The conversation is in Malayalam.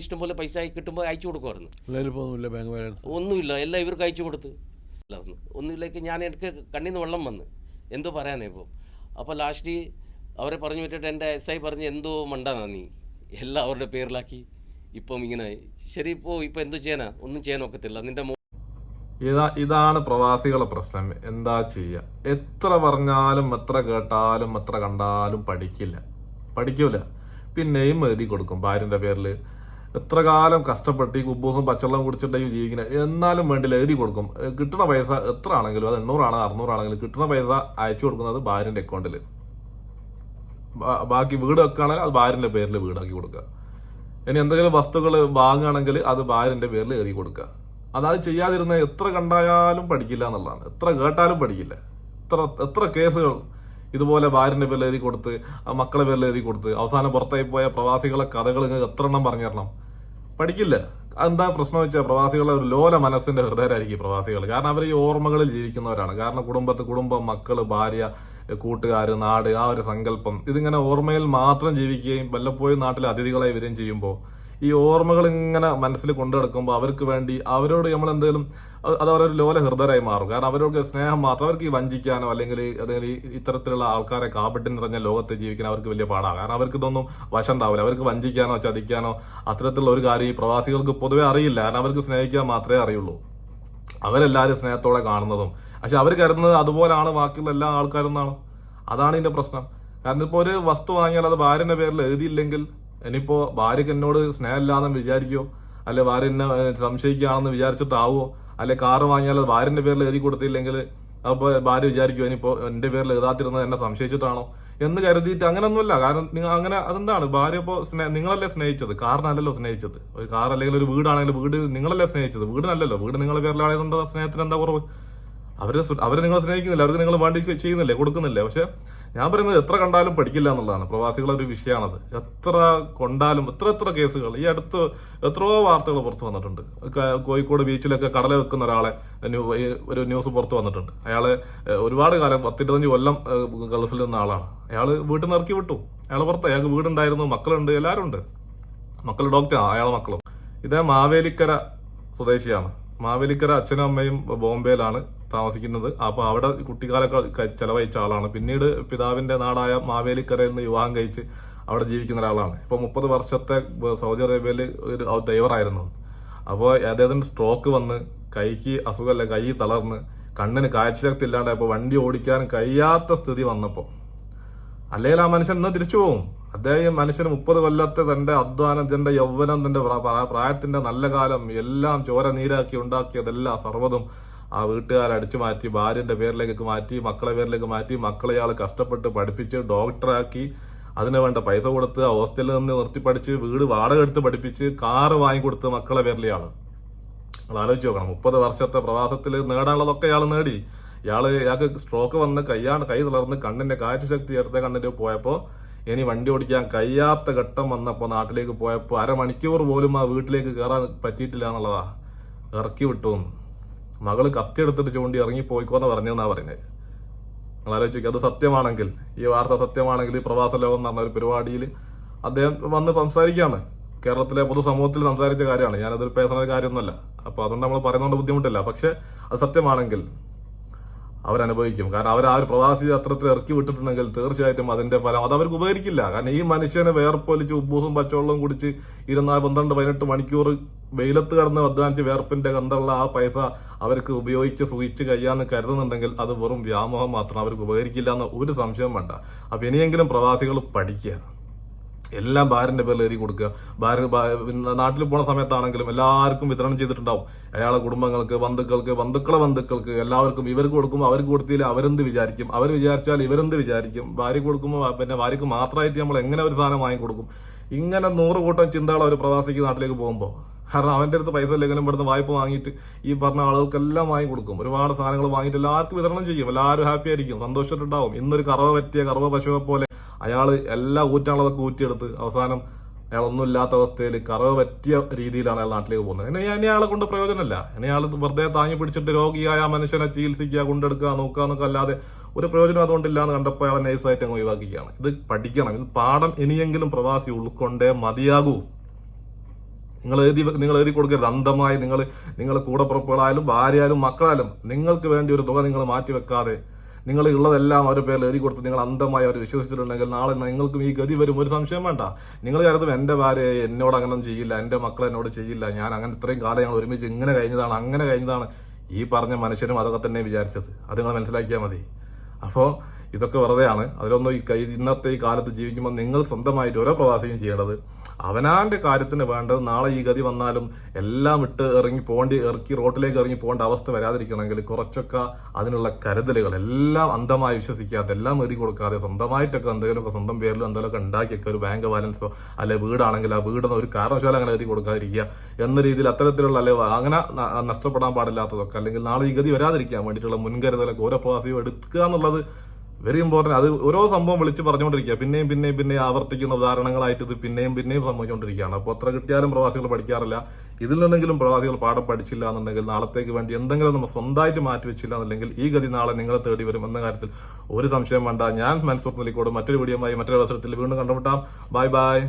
ഇഷ്ടംപോലെ പൈസ കിട്ടുമ്പോൾ അയച്ചു കൊടുക്കുമായിരുന്നു. ഒന്നുമില്ല, എല്ലാം ഇവർക്ക് അയച്ചു കൊടുത്ത് ഒന്നുമില്ലേക്ക് ഞാൻ എനിക്ക് കണ്ണിൽ നിന്ന് വെള്ളം വന്ന് എന്തോ പറയാനേ ഇപ്പോൾ. അപ്പോൾ ലാസ്റ്റ് അവരെ പറഞ്ഞു വിട്ടിട്ട് എൻ്റെ SI പറഞ്ഞ് എന്തോ മണ്ടാനാ നീ എല്ലാം അവരുടെ പേരിലാക്കി ഇപ്പം ഇങ്ങനെ ശരി. ഇപ്പോൾ എന്തോ ചെയ്യാനാ, ഒന്നും ചെയ്യാൻ ഒക്കത്തില്ല. നിന്റെ ഇതാണ് പ്രവാസികളെ പ്രശ്നം. എന്താ ചെയ്യുക? എത്ര പറഞ്ഞാലും എത്ര കേട്ടാലും എത്ര കണ്ടാലും പഠിക്കൂല. പിന്നെയും എഴുതി കൊടുക്കും ഭാര്യന്റെ പേരിൽ. എത്ര കാലം കഷ്ടപ്പെട്ട് ഈ കുബൂസും പച്ചവെള്ളം കുടിച്ചിട്ടുണ്ടെങ്കിൽ ജീവിക്കുന്നത്, എന്നാലും വേണ്ടില്ല എഴുതി കൊടുക്കും. കിട്ടുന്ന പൈസ എത്ര ആണെങ്കിലും, അത് 800 600 ആണെങ്കിലും കിട്ടുന്ന പൈസ അയച്ചു കൊടുക്കുന്നത് ഭാര്യന്റെ അക്കൗണ്ടിൽ. ബാക്കി വീട് വെക്കുകയാണെങ്കിൽ അത് ഭാര്യന്റെ പേരിൽ വീടാക്കി കൊടുക്കുക. ഇനി എന്തെങ്കിലും വസ്തുക്കൾ വാങ്ങുകയാണെങ്കിൽ അത് ഭാര്യന്റെ പേരിൽ എഴുതി കൊടുക്കുക. അതായത് ചെയ്യാതിരുന്ന എത്ര കണ്ടായാലും പഠിക്കില്ല എന്നുള്ളതാണ്. എത്ര കേട്ടാലും പഠിക്കില്ല. എത്ര കേസുകൾ ഇതുപോലെ ഭാര്യന്റെ പേരിൽ എഴുതി കൊടുത്ത്, മക്കളെ പേരിൽ എഴുതി കൊടുത്ത് അവസാനം പുറത്തായി പോയ പ്രവാസികളെ കഥകൾ എത്ര എണ്ണം പറഞ്ഞു തരണം? പഠിക്കില്ല. എന്താ പ്രശ്നം വെച്ചാൽ പ്രവാസികളെ ഒരു ലോല മനസ്സിന്റെ ഹൃദയരായിരിക്കും പ്രവാസികൾ. കാരണം അവർ ഈ ഓർമ്മകളിൽ ജീവിക്കുന്നവരാണ്. കാരണം കുടുംബം, മക്കള്, ഭാര്യ, കൂട്ടുകാര്, നാട്, ആ ഒരു സങ്കല്പം ഇതിങ്ങനെ ഓർമ്മയിൽ മാത്രം ജീവിക്കുകയും വല്ലപ്പോഴും നാട്ടിലെ അതിഥികളായി വരികയും ചെയ്യുമ്പോൾ ഈ ഓർമ്മകൾ ഇങ്ങനെ മനസ്സിൽ കൊണ്ടു നടക്കുമ്പോൾ അവർക്ക് വേണ്ടി അവരോട് നമ്മൾ എന്തെങ്കിലും അത് അവരൊരു ലോല ഹൃദയരായി മാറും. കാരണം അവരോട് സ്നേഹം മാത്രം. അവർക്ക് ഈ വഞ്ചിക്കാനോ അല്ലെങ്കിൽ ഇത്തരത്തിലുള്ള ആൾക്കാരെ കാപട്യം നിറഞ്ഞ ലോകത്ത് ജീവിക്കാൻ അവർക്ക് വലിയ പാടാണ്. കാരണം അവർക്ക് ഇതൊന്നും വശം ഉണ്ടാവില്ല. അവർക്ക് വഞ്ചിക്കാനോ ചതിക്കാനോ അത്തരത്തിലുള്ള ഒരു കാര്യം ഈ പ്രവാസികൾക്ക് പൊതുവെ അറിയില്ല. കാരണം അവർക്ക് സ്നേഹിക്കാൻ മാത്രമേ അറിയുള്ളൂ. അവരെല്ലാവരും സ്നേഹത്തോടെ കാണുന്നതും. പക്ഷെ അവർ കരുതുന്നത് അതുപോലെയാണ് ബാക്കിയുള്ള എല്ലാ ആൾക്കാരും എന്നാണ്. അതാണ് ഇതിന്റെ പ്രശ്നം. കാരണം ഇപ്പോൾ ഒരു വസ്തു വാങ്ങിയാൽ അത് ഭാര്യന്റെ പേരിൽ എഴുതിയില്ലെങ്കിൽ ഇനിയിപ്പോ ഭാര്യക്ക് എന്നോട് സ്നേഹമില്ലാന്ന് വിചാരിക്കോ? അല്ലെ ഭാര്യ എന്നെ സംശയിക്കുകയാണെന്ന് വിചാരിച്ചിട്ടാവോ? അല്ലെ കാറ് വാങ്ങിയാൽ അത് ഭാര്യന്റെ പേരിൽ എഴുതി കൊടുത്തില്ലെങ്കിൽ അപ്പൊ ഭാര്യ വിചാരിക്കുമോ ഇനിയിപ്പോ എന്റെ പേരിൽ എഴുതാത്തിരുന്നത് എന്നെ സംശയിച്ചിട്ടാണോ എന്ന് കരുതിയിട്ട് അങ്ങനെയൊന്നുമല്ല. കാരണം നിങ്ങൾ അങ്ങനെ അതെന്താണ്, ഭാര്യ ഇപ്പോ നിങ്ങളല്ലേ സ്നേഹിച്ചത്, കാറിനല്ലല്ലോ സ്നേഹിച്ചത്. ഒരു കാർ അല്ലെങ്കിൽ ഒരു വീടാണെങ്കിൽ വീട് നിങ്ങളല്ലേ സ്നേഹിച്ചത്, വീടിനല്ലല്ലോ. വീട് നിങ്ങളുടെ പേരിലായതുകൊണ്ട് സ്നേഹത്തിന് എന്താ കുറവ്? അവര് നിങ്ങളെ സ്നേഹിക്കുന്നില്ല, അവർക്ക് നിങ്ങൾ വേണ്ടി ചെയ്യുന്നില്ലേ, കൊടുക്കുന്നില്ലേ? പക്ഷെ ഞാൻ പറയുന്നത് എത്ര കണ്ടാലും പഠിക്കില്ല എന്നുള്ളതാണ് പ്രവാസികളെ ഒരു വിഷയമാണത്. എത്ര കൊണ്ടാലും എത്ര കേസുകൾ ഈ അടുത്ത് എത്രയോ വാർത്തകൾ പുറത്തു വന്നിട്ടുണ്ട്. കോഴിക്കോട് ബീച്ചിലൊക്കെ കടല വെക്കുന്ന ഒരാളെ ഒരു ന്യൂസ് പുറത്തു വന്നിട്ടുണ്ട്. അയാള് ഒരുപാട് കാലം 10-25 കൊല്ലം ഗൾഫിൽ നിന്ന ആളാണ്. അയാള് വീട്ടിൽ നിന്ന് ഇറക്കി വിട്ടു. അയാൾ പുറത്ത്, അയാൾക്ക് വീടുണ്ടായിരുന്നു, മക്കളുണ്ട്, എല്ലാവരും ഉണ്ട്. മക്കൾ ഡോക്ടറാണ്, അയാളെ മക്കളും. ഇതേ മാവേലിക്കര സ്വദേശിയാണ്. മാവേലിക്കര അച്ഛനും അമ്മയും ബോംബെയിലാണ് താമസിക്കുന്നത്. അപ്പൊ അവിടെ കുട്ടിക്കാലൊക്കെ ചെലവഴിച്ച ആളാണ്. പിന്നീട് പിതാവിന്റെ നാടായ മാവേലിക്കരയിൽ നിന്ന് വിവാഹം കഴിച്ച് അവിടെ ജീവിക്കുന്ന ഒരാളാണ്. ഇപ്പൊ 30 വർഷത്തെ സൗദി അറേബ്യയിൽ ഒരു ഡ്രൈവറായിരുന്നു. അപ്പോൾ അദ്ദേഹത്തിന് സ്ട്രോക്ക് വന്ന് കൈക്ക് അസുഖമല്ല, കൈ തളർന്ന് കണ്ണിന് കാഴ്ചശക്തി ഇല്ലാണ്ടായപ്പോ വണ്ടി ഓടിക്കാൻ കഴിയാത്ത സ്ഥിതി വന്നപ്പോ അല്ലെങ്കിൽ ആ മനുഷ്യൻ ഇന്ന് തിരിച്ചു പോകും. അദ്ദേഹം മനുഷ്യന് 30 കൊല്ലത്തെ തന്റെ അധ്വാനം, തന്റെ യൗവനം, തന്റെ പ്രായത്തിന്റെ നല്ല കാലം എല്ലാം ചോര നീരാക്കി ഉണ്ടാക്കിയതെല്ലാം സർവ്വതും ആ വീട്ടുകാരെ അടിച്ചു മാറ്റി ഭാര്യന്റെ പേരിലേക്ക് മാറ്റി, മക്കളെ പേരിലേക്ക് മാറ്റി, മക്കളെ ആൾ കഷ്ടപ്പെട്ട് പഠിപ്പിച്ച് ഡോക്ടറാക്കി, അതിന് വേണ്ട പൈസ കൊടുത്ത് ഹോസ്റ്റലിൽ നിന്ന് നിർത്തി പഠിച്ച് വീട് വാടക എടുത്ത് പഠിപ്പിച്ച് കാറ് വാങ്ങിക്കൊടുത്ത് മക്കളെ പേരിലെയാണ്. അത് ആലോചിച്ച് നോക്കണം. 30 വർഷത്തെ പ്രവാസത്തിൽ നേടാനുള്ളതൊക്കെ ഇയാൾ നേടി. ഇയാൾക്ക് സ്ട്രോക്ക് വന്ന് കൈ തളർന്ന് കണ്ണിന്റെ കാഴ്ചശക്തി എടുത്ത കണ്ണിന്റെ പോയപ്പോ ഇനി വണ്ടി ഓടിക്കാൻ കഴിയാത്ത ഘട്ടം വന്നപ്പോ നാട്ടിലേക്ക് പോയപ്പോ അരമണിക്കൂർ പോലും ആ വീട്ടിലേക്ക് കയറാൻ പറ്റിയിട്ടില്ല എന്നുള്ളതാ. ഇറക്കി വിട്ടു. മകള് കത്തിയെടുത്തിട്ട് ചൂണ്ടി ഇറങ്ങി പോയിക്കോന്ന് പറഞ്ഞെന്നാ പറയുന്നത്. നിങ്ങൾ ആലോചിക്കുക, അത് സത്യമാണെങ്കിൽ, ഈ വാർത്ത സത്യമാണെങ്കിൽ ഈ പ്രവാസ ലോകം എന്ന് പറഞ്ഞ ഒരു പരിപാടിയിൽ അദ്ദേഹം വന്ന് സംസാരിക്കുകയാണ്. കേരളത്തിലെ പൊതുസമൂഹത്തിൽ സംസാരിച്ച കാര്യമാണ്. ഞാനതൊരു പേഴ്സണൽ കാര്യമൊന്നുമല്ല. അപ്പൊ അതുകൊണ്ട് നമ്മൾ പറയുന്നതുകൊണ്ട് ബുദ്ധിമുട്ടില്ല. പക്ഷെ അത് സത്യമാണെങ്കിൽ അവരനുഭവിക്കും. കാരണം അവർ ആ ഒരു പ്രവാസി അത്രത്തിൽ ഇറക്കി വിട്ടിട്ടുണ്ടെങ്കിൽ തീർച്ചയായിട്ടും അതിന്റെ ഫലം അത് അവർക്ക് ഉപകരിക്കില്ല. കാരണം ഈ മനുഷ്യനെ വേർപ്പൊലിച്ച് ഉപ്പൂസും പച്ചവെള്ളവും കുടിച്ച് 12-18 മണിക്കൂർ വെയിലത്ത് കടന്ന് അധ്വാനിച്ച് വേർപ്പിന്റെ കണ്ടുള്ള ആ പൈസ അവർക്ക് ഉപയോഗിച്ച് സുഖിച്ച് കഴിയാന്ന് കരുതുന്നുണ്ടെങ്കിൽ അത് വെറും വ്യാമോഹം മാത്രം. അവർക്ക് ഉപകരിക്കില്ല എന്ന് ഒരു സംശയം വേണ്ട. അപ്പൊ ഇനിയെങ്കിലും പ്രവാസികൾ പഠിക്കുക. എല്ലാം ഭാര്യന്റെ പേരിൽ എഴുതി കൊടുക്കുക. നാട്ടിൽ പോണ സമയത്താണെങ്കിലും എല്ലാവർക്കും വിതരണം ചെയ്തിട്ടുണ്ടാവും. അയാളെ കുടുംബങ്ങൾക്ക്, ബന്ധുക്കളുടെ എല്ലാവർക്കും. ഇവർക്ക് കൊടുക്കുമ്പോൾ അവർക്ക് കൊടുത്തില്ല അവരെന്ത് വിചാരിക്കും, അവർ വിചാരിച്ചാൽ ഇവരെന്ത് വിചാരിക്കും. ഭാര്യ കൊടുക്കുമ്പോൾ പിന്നെ ഭാര്യക്ക് മാത്രമായിട്ട് നമ്മൾ എങ്ങനെ ഒരു സാധനം വാങ്ങിക്കൊടുക്കും. ഇങ്ങനെ 100 കൂട്ടം ചിന്തകൾ ഒരു പ്രവാസിക്ക് നാട്ടിലേക്ക് പോകുമ്പോൾ. കാരണം അവന്റെ അടുത്ത് പൈസ ഇല്ലെങ്കിലും ഇവിടുന്ന് വായ്പ വാങ്ങിയിട്ട് ഈ പറഞ്ഞ ആളുകൾക്കെല്ലാം വാങ്ങിക്കൊടുക്കും. ഒരുപാട് സാധനങ്ങൾ വാങ്ങിയിട്ട് എല്ലാവർക്കും വിതരണം ചെയ്യും. എല്ലാവരും ഹാപ്പി ആയിരിക്കും, സന്തോഷമായിട്ടുണ്ടാവും. ഇന്നൊരു കറവ പശുവെ പോലെ അയാള് എല്ലാ ഊറ്റാനുള്ളതൊക്കെ ഊറ്റിയെടുത്ത് അവസാനം അയാൾ ഒന്നും ഇല്ലാത്ത അവസ്ഥയിൽ കറവ് പറ്റിയ രീതിയിലാണ് അയാൾ നാട്ടിലേക്ക് പോകുന്നത്. ഇനി അയാളെ കൊണ്ട് പ്രയോജനമില്ല. ഇനി അയാൾ വെറുതെ താങ്ങി പിടിച്ചിട്ട് രോഗിയായ മനുഷ്യനെ ചികിത്സിക്കുക, കൊണ്ടെടുക്കുക, നോക്കുക എന്നൊക്കെ അല്ലാതെ ഒരു പ്രയോജനം അതുകൊണ്ടില്ല എന്ന് കണ്ടപ്പോൾ അയാളെ നൈസായിട്ട് അങ്ങ് ഒഴിവാക്കിയാണ്. ഇത് പഠിക്കണം. ഇത് പാഠം ഇനിയെങ്കിലും പ്രവാസി ഉൾക്കൊണ്ടേ മതിയാകൂ. നിങ്ങൾ എഴുതി കൊടുക്കരുത്. അന്ധമായി നിങ്ങൾ കൂടപ്പുറപ്പുകളായാലും ഭാര്യയായാലും മക്കളായാലും നിങ്ങൾക്ക് വേണ്ടി ഒരു തുക നിങ്ങൾ മാറ്റി വെക്കാതെ നിങ്ങൾ ഉള്ളതെല്ലാം അവരുടെ പേരിൽ എഴുതി കൊടുത്ത് നിങ്ങൾ അന്ധമായി അവർ വിശ്വസിച്ചിട്ടുണ്ടെങ്കിൽ നാളെ നിങ്ങൾക്കും ഈ ഗതി വരും. ഒരു സംശയം വേണ്ട. നിങ്ങൾ കരുതും എൻ്റെ ഭാര്യ എന്നോട് അങ്ങനെ ചെയ്യില്ല, എൻ്റെ മക്കൾ എന്നോട് ചെയ്യില്ല, ഞാൻ അങ്ങനെ ഇത്രയും കാലം ഞങ്ങൾ ഒരുമിച്ച് ഇങ്ങനെ കഴിഞ്ഞതാണ് അങ്ങനെ കഴിഞ്ഞതാണ്. ഈ പറഞ്ഞ മനുഷ്യനും അതൊക്കെ തന്നെ വിചാരിച്ചത്. അത് നിങ്ങൾ മനസ്സിലാക്കിയാൽ മതി. അപ്പോൾ ഇതൊക്കെ വെറുതെയാണ്. അതിലൊന്നും ഇന്നത്തെ ഈ കാലത്ത് ജീവിക്കുമ്പോൾ നിങ്ങൾ സ്വന്തമായിട്ട് ഓരോ പ്രവാസിയും ചെയ്യേണ്ടത് അവനാന്റെ കാര്യത്തിന് വേണ്ടത് നാളെ ഈ ഗതി വന്നാലും എല്ലാം ഇട്ട് ഇറക്കി റോട്ടിലേക്ക് ഇറങ്ങി പോകേണ്ട അവസ്ഥ വരാതിരിക്കണമെങ്കിൽ കുറച്ചൊക്കെ അതിനുള്ള കരുതലുകൾ എല്ലാം അന്ധമായി വിശ്വസിക്കാതെ എല്ലാം എഴുതി കൊടുക്കാതെ സ്വന്തമായിട്ടൊക്കെ എന്തെങ്കിലുമൊക്കെ സ്വന്തം പേരിലും എന്തെങ്കിലുമൊക്കെ ഉണ്ടാക്കിയൊക്കെ ഒരു ബാങ്ക് ബാലൻസോ അല്ലെ വീടാണെങ്കിൽ ആ വീടൊന്നും ഒരു കാരണവശാലും അങ്ങനെ എഴുതി കൊടുക്കാതിരിക്കുക എന്ന രീതിയിൽ അത്തരത്തിലുള്ള അല്ലെ അങ്ങനെ നഷ്ടപ്പെടാൻ പാടില്ലാത്തതൊക്കെ അല്ലെങ്കിൽ നാളെ ഈ ഗതി വരാതിരിക്കാൻ വേണ്ടിയിട്ടുള്ള മുൻകരുതലൊക്കെ ഓരോ പ്രവാസിയും എടുക്കുക എന്നുള്ളത് വെരി ഇമ്പോർട്ടൻറ്റ്. അത് ഓരോ സംഭവം വിളിച്ച് പറഞ്ഞുകൊണ്ടിരിക്കുക. പിന്നെയും ആവർത്തിക്കുന്ന ഉദാഹരണങ്ങളായിട്ട് ഇത് പിന്നെയും സംഭവിച്ചുകൊണ്ടിരിക്കുകയാണ്. അപ്പോൾ അത്ര കിട്ടിയാലും പ്രവാസികൾ പഠിക്കാറില്ല. ഇതിൽ നിന്നെങ്കിലും പ്രവാസികൾ പാഠം പഠിച്ചില്ല എന്നുണ്ടെങ്കിൽ നാളത്തേക്ക് വേണ്ടി എന്തെങ്കിലും നമ്മൾ സ്വന്തമായിട്ട് മാറ്റി വെച്ചില്ല എന്നുണ്ടെങ്കിൽ ഈ ഗതി നാളെ നിങ്ങളെ തേടി വരും എന്ന കാര്യത്തിൽ ഒരു സംശയം വേണ്ട. ഞാൻ മൻസൂർ നെല്ലിക്കോട് മറ്റൊരു വീഡിയോയുമായി മറ്റൊരു അവസരത്തിൽ വീണ്ടും കണ്ടുമുട്ടാം. ബൈ.